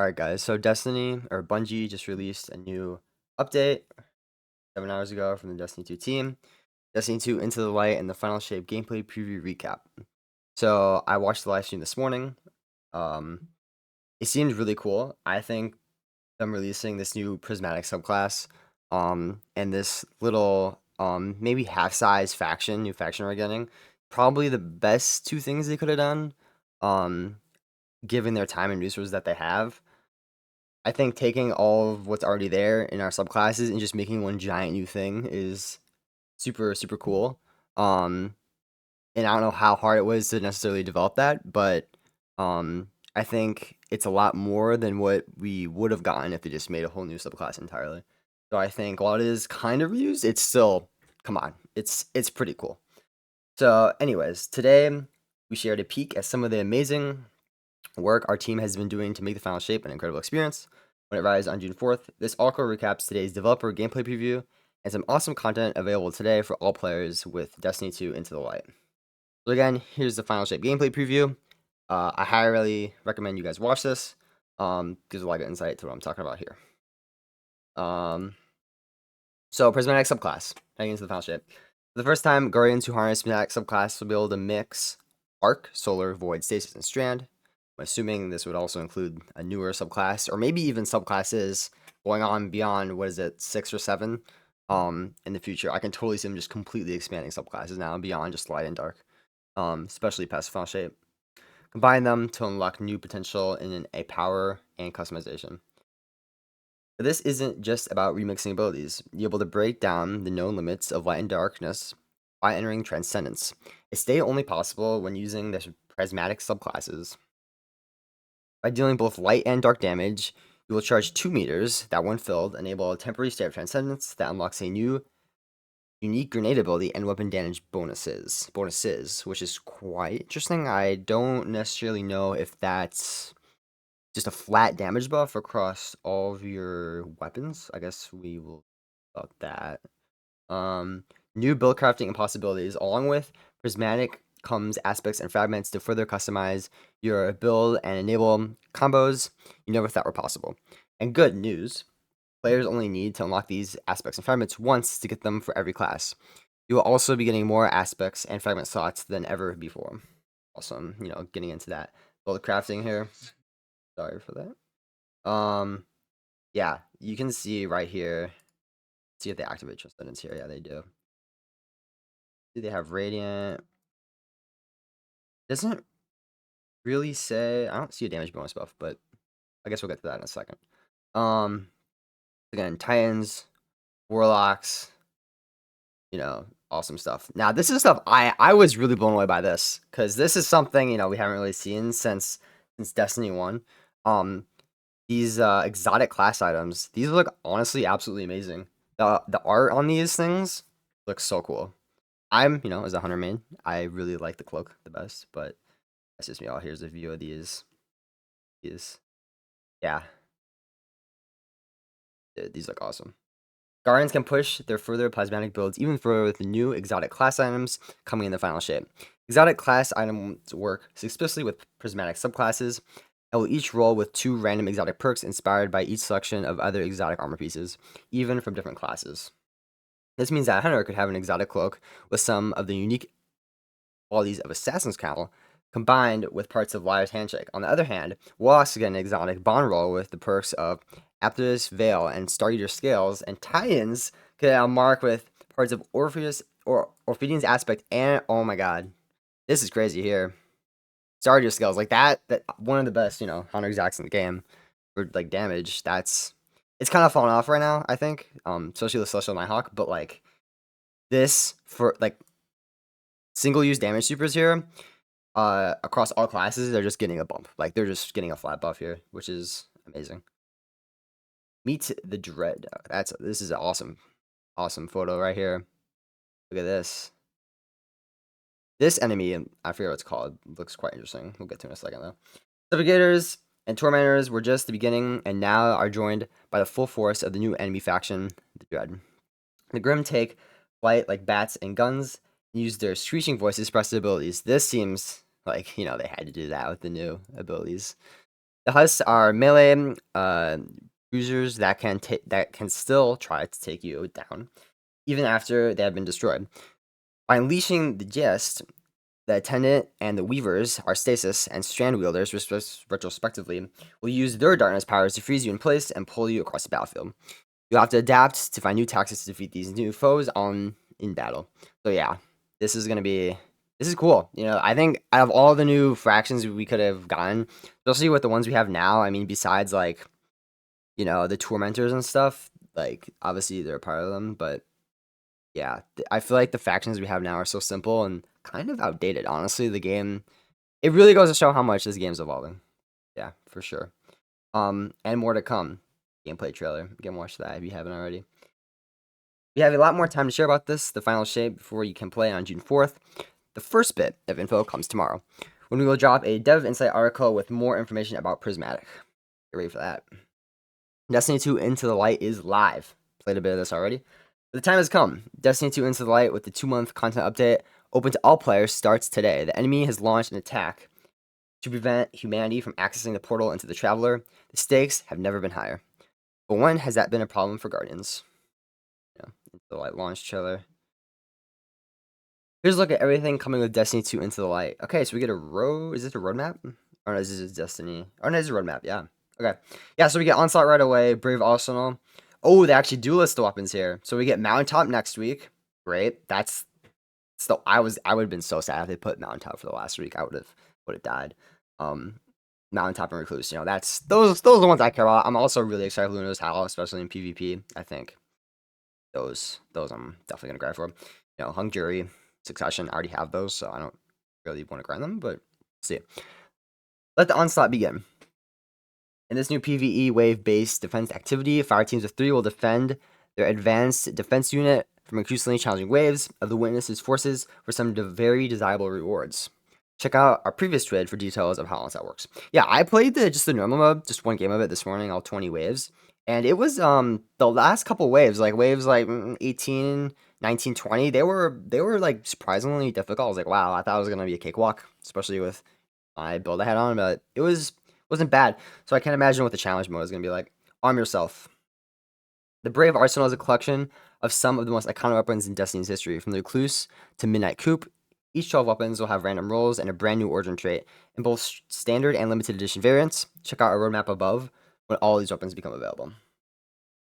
Alright guys, so Destiny or Bungie just released a new update 7 hours ago from the Destiny 2 team. Destiny 2 Into the Light and the Final Shape gameplay preview recap. So I watched the live stream this morning. Um, it seemed really cool. I think them releasing this new prismatic subclass, and this little maybe half-size new faction we're getting, probably the best two things they could have done, um, given their time and resources that they have. I think taking all of what's already there in our subclasses and just making one giant new thing is super, super cool. Um, and I don't know how hard it was to necessarily develop that, but I think it's a lot more than what we would have gotten if they just made a whole new subclass entirely. So I think while it is kind of reused, it's still, come on, it's pretty cool. So, anyways, today we shared a peek at some of the amazing work our team has been doing to make the final shape an incredible experience. When it rises on June 4th, this article recaps today's developer gameplay preview and some awesome content available today for all players with Destiny 2 Into the Light. So again, here's the final shape gameplay preview. I highly recommend you guys watch this. Gives a lot of insight to what I'm talking about here. So Prismatic subclass, heading into the final shape. For the first time, Guardians who harness Prismatic subclass will be able to mix Arc, Solar, Void, Stasis, and Strand. I'm assuming this would also include a newer subclass, or maybe even subclasses going on beyond, what is it, 6 or 7 in the future. I can totally see them just completely expanding subclasses now beyond just light and dark, especially past the final shape. Combine them to unlock new potential in a power and customization. But this isn't just about remixing abilities. You're able to break down the known limits of light and darkness by entering Transcendence. A state only possible when using the prismatic subclasses. By dealing both light and dark damage, you will charge 2 meters that, when filled, enable a temporary state of Transcendence that unlocks a new unique grenade ability and weapon damage bonuses, which is quite interesting. I don't necessarily know if that's just a flat damage buff across all of your weapons. I guess we will about that. New build crafting and possibilities. Along with Prismatic comes aspects and fragments to further customize your build and enable combos you never thought were possible. And good news, players only need to unlock these aspects and fragments once to get them for every class. You will also be getting more aspects and fragment slots than ever before. Awesome, getting into that build crafting here. Sorry for that. Yeah, you can see right here. See if they activate Transcendence here. Yeah, they do. Do they have Radiant? Doesn't really say. I don't see a damage bonus buff, but I guess we'll get to that in a second. Again, Titans, Warlocks, awesome stuff. Now, this is stuff I was really blown away by this, because this is something, we haven't really seen since Destiny 1. These exotic class items, these look honestly absolutely amazing. The art on these things looks so cool. I'm, as a hunter main, I really like the cloak the best, but that's just me. Oh, here's a view of these. Yeah. Dude, these look awesome. Guardians can push their further plasmatic builds even further with the new exotic class items coming in the final shape. Exotic class items work successfully with prismatic subclasses and will each roll with 2 random exotic perks inspired by each selection of other exotic armor pieces, even from different classes. This means that a hunter could have an exotic cloak with some of the unique qualities of Assassin's Cowl combined with parts of Liar's Handshake. On the other hand, Warlocks get an exotic bond roll with the perks of Aptus Veil and Star Eater Scales, and Titans get a mark with parts of Orphidian's Aspect, and oh my god, this is crazy here. Star Eater Scales, like that one of the best, hunter exotics in the game for like damage. It's kind of falling off right now, I think. Especially with Celestial Nighthawk, but like this for like single use damage supers here, across all classes, they're just getting a bump. Like they're just getting a flat buff here, which is amazing. Meet the Dread. This is an awesome photo right here. Look at this. This enemy, I forget what it's called, looks quite interesting. We'll get to it in a second though. Suffogators and Tormentors were just the beginning, and now are joined by the full force of the new enemy faction, the Dread. The Grim take flight like bats and guns, and use their screeching voices to express their abilities. This seems like, they had to do that with the new abilities. The husks are melee bruisers that can still try to take you down, even after they have been destroyed. By unleashing the gist, the attendant and the weavers are stasis and strand wielders, retrospectively, will use their darkness powers to freeze you in place and pull you across the battlefield. You'll have to adapt to find new tactics to defeat these new foes in battle. So yeah, this is cool. I think out of all the new fractions we could have gotten, especially with the ones we have now, I mean, besides like the tormentors and stuff, like obviously they're a part of them, but yeah, I feel like the factions we have now are so simple and kind of outdated. Honestly, the game, it really goes to show how much this game's evolving. Yeah, for sure. And more to come. Gameplay trailer. You can watch that if you haven't already. We have a lot more time to share about this, the final shape, before you can play on June 4th. The first bit of info comes tomorrow, when we will drop a Dev Insight article with more information about Prismatic. Get ready for that. Destiny 2 Into the Light is live. Played a bit of this already. But the time has come. Destiny 2 Into the Light with the 2-month content update, open to all players, starts today. The enemy has launched an attack to prevent humanity from accessing the portal into the Traveler. The stakes have never been higher. But when has that been a problem for Guardians? Into the Light launch trailer. Here's a look at everything coming with Destiny 2 Into the Light. Okay, so we get a road. Is this a roadmap? Or no, this is Destiny. Oh, no, this is a roadmap. Yeah. Okay. Yeah, so we get Onslaught right away. Brave Arsenal. Oh, they actually do list the weapons here. So we get Mountaintop next week. Great. That's still. I would have been so sad if they put Mountaintop for the last week. I would have died. Mountaintop and Recluse. That's those are the ones I care about. I'm also really excited for Luna's Howl, especially in PvP. I think those I'm definitely gonna grab for. Hung Jury, Succession, I already have those, so I don't really want to grind them, but see. Let the onslaught begin. In this new PvE wave-based defense activity, fire teams of 3 will defend their advanced defense unit from increasingly challenging waves of the Witness's forces for some very desirable rewards. Check out our previous thread for details of how onslaught works. Yeah, I played just the normal mode, just one game of it this morning, all 20 waves. And it was the last couple waves, like waves like 18, 19, 20, they were like surprisingly difficult. I was like, wow, I thought it was gonna be a cakewalk, especially with my build I had on, but wasn't bad. So I can't imagine what the challenge mode is gonna be like. Arm yourself. The Brave Arsenal is a collection of some of the most iconic weapons in Destiny's history, from the Recluse to Midnight Coupe. Each 12 weapons will have random rolls and a brand new origin trait in both standard and limited edition variants. Check out our roadmap above when all these weapons become available.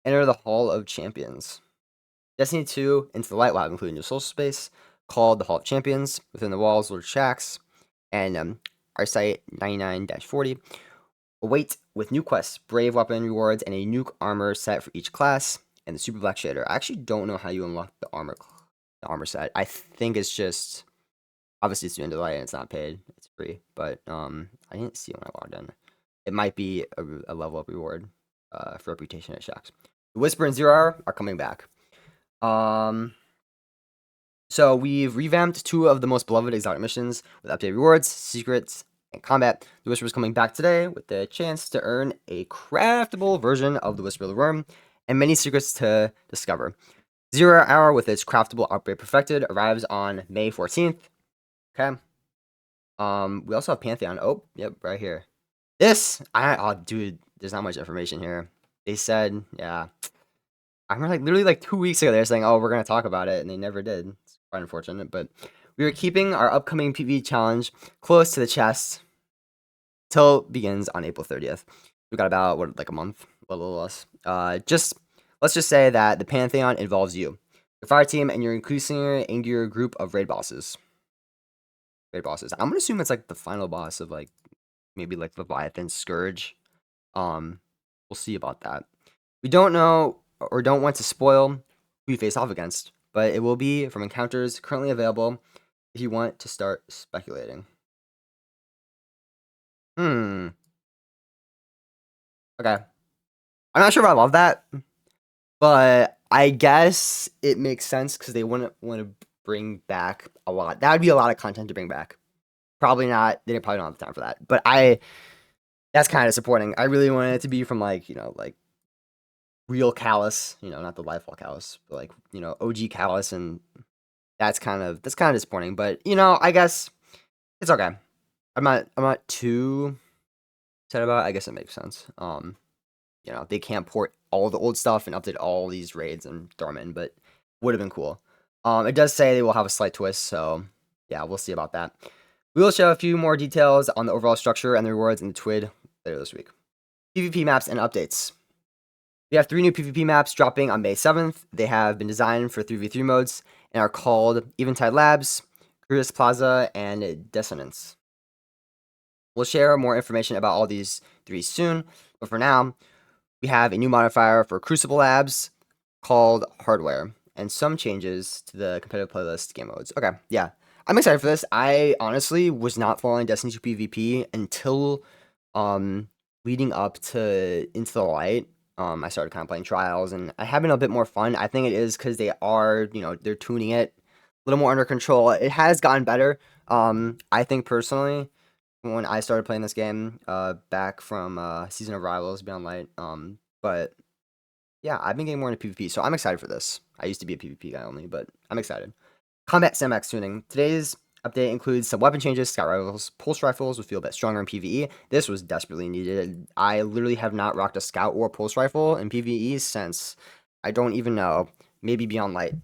Enter the Hall of Champions. Destiny 2 Into the Light will have included new social space called the Hall of Champions. Within the walls, Lord Shacks and our site 99-40 await with new quests, brave weapon rewards, and a nuke armor set for each class, and the Super Black Shader. I actually don't know how you unlock the armor set. I think it's just obviously it's the end of the light and it's not paid. It's free, but I didn't see it when I logged in. It might be a level up reward for reputation at Shacks. The Whisper and Zero Hour are coming back. So we've revamped 2 of the most beloved exotic missions with updated rewards, secrets, and combat. The Whisper is coming back today with the chance to earn a craftable version of the Whisper of the Worm and many secrets to discover. 0 Hour with its craftable upgrade perfected arrives on May 14th. Okay. We also have Pantheon. Oh, yep, right here. Dude, there's not much information here. They said, yeah. I remember literally 2 weeks ago they were saying, oh, we're gonna talk about it, and they never did. It's quite unfortunate, but we are keeping our upcoming PvE challenge close to the chest till it begins on April 30th. We got about a month, a little less. Let's just say that the Pantheon involves you, your fire team, and your increasingly angrier group of raid bosses. I'm gonna assume it's the final boss of maybe Leviathan Scourge. We'll see about that. We don't know or don't want to spoil who you face off against, but it will be from encounters currently available if you want to start speculating. Okay. I'm not sure if I love that, but I guess it makes sense because they wouldn't want to bring back a lot. That would be a lot of content to bring back. Probably not. They probably don't have the time for that. But that's kind of disappointing. I really wanted it to be from real Callus, not the Lightfall Callus, but OG Callus, and that's kind of disappointing. But I guess it's okay. I'm not too said about it. I guess it makes sense. You know, they can't port all the old stuff and update all these raids and throw them in, but would have been cool. It does say they will have a slight twist, so yeah, we'll see about that. We will show a few more details on the overall structure and the rewards in the TWID later this week. PvP maps and updates. We have 3 new PvP maps dropping on May 7th. They have been designed for 3v3 modes and are called Eventide Labs, Crucis Plaza, and Dissonance. We'll share more information about all these 3 soon, but for now, we have a new modifier for Crucible Labs called Hardware, and some changes to the competitive playlist game modes. Okay, yeah. I'm excited for this. I honestly was not following Destiny 2 PvP until leading up to Into the Light. I started kind of playing trials, and I have been a bit more fun. I think it is because they are, you know, they're tuning it a little more under control. It has gotten better. I think personally, when I started playing this game, back from Season of Rivals, Beyond Light. But yeah, I've been getting more into PvP, so I'm excited for this. I used to be a PvP guy only, but I'm excited. Combat Sandmax tuning. Today's update includes some weapon changes. Scout rifles, pulse rifles will feel a bit stronger in PvE. This was desperately needed. I literally have not rocked a scout or pulse rifle in PvE since, I don't even know, maybe Beyond Light.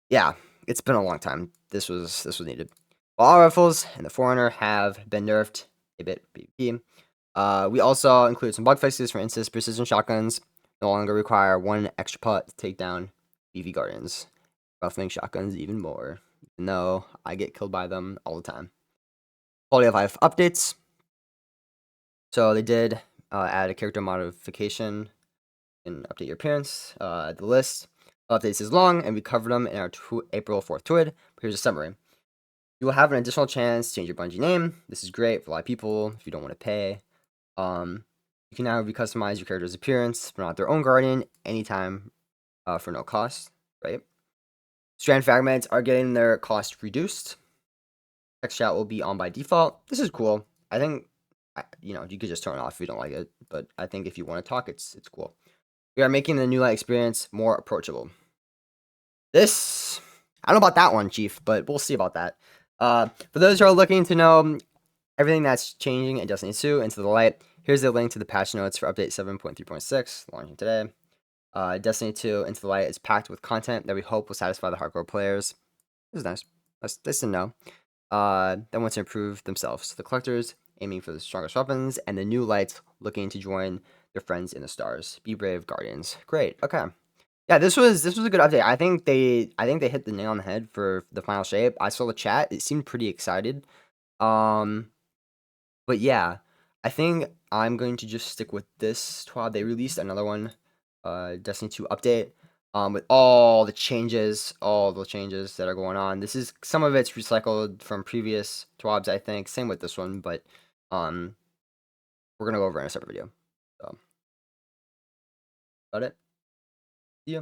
Yeah, it's been a long time. This was needed. All rifles and the Forerunner have been nerfed a bit PvP. We also include some bug fixes. For instance, precision shotguns no longer require 1 extra putt to take down BV Guardians. Buffing shotguns even more, even though I get killed by them all the time. Quality of life updates. So they did add a character modification and update your appearance. The list of updates is long, and we covered them in our April 4th TWID. Here's a summary. You will have an additional chance to change your Bungie name. This is great for a lot of people if you don't want to pay. You can now recustomize your character's appearance, but not their own guardian, anytime for no cost, right? Strand fragments are getting their cost reduced. Text chat will be on by default. This is cool. I think, you know, you could just turn it off if you don't like it, but I think if you want to talk, it's cool. We are making the new light experience more approachable. This, I don't know about that one, Chief, but we'll see about that. For those who are looking to know everything that's changing in Destiny 2 Into the Light, here's the link to the patch notes for update 7.3.6, launching today. Destiny 2 Into the Light is packed with content that we hope will satisfy the hardcore players. This is nice. That's nice to know. That want to improve themselves. The collectors aiming for the strongest weapons, and the new lights looking to join their friends in the stars. Be brave, Guardians. Great. Okay. Yeah, this was a good update. I think they hit the nail on the head for the final shape. I saw the chat. It seemed pretty excited. But yeah, I think I'm going to just stick with this TWAB. They released another one, Destiny 2 update, with all the changes that are going on. This is, some of it's recycled from previous TWABs, I think. Same with this one, but we're gonna go over it in a separate video. So, about it. See ya.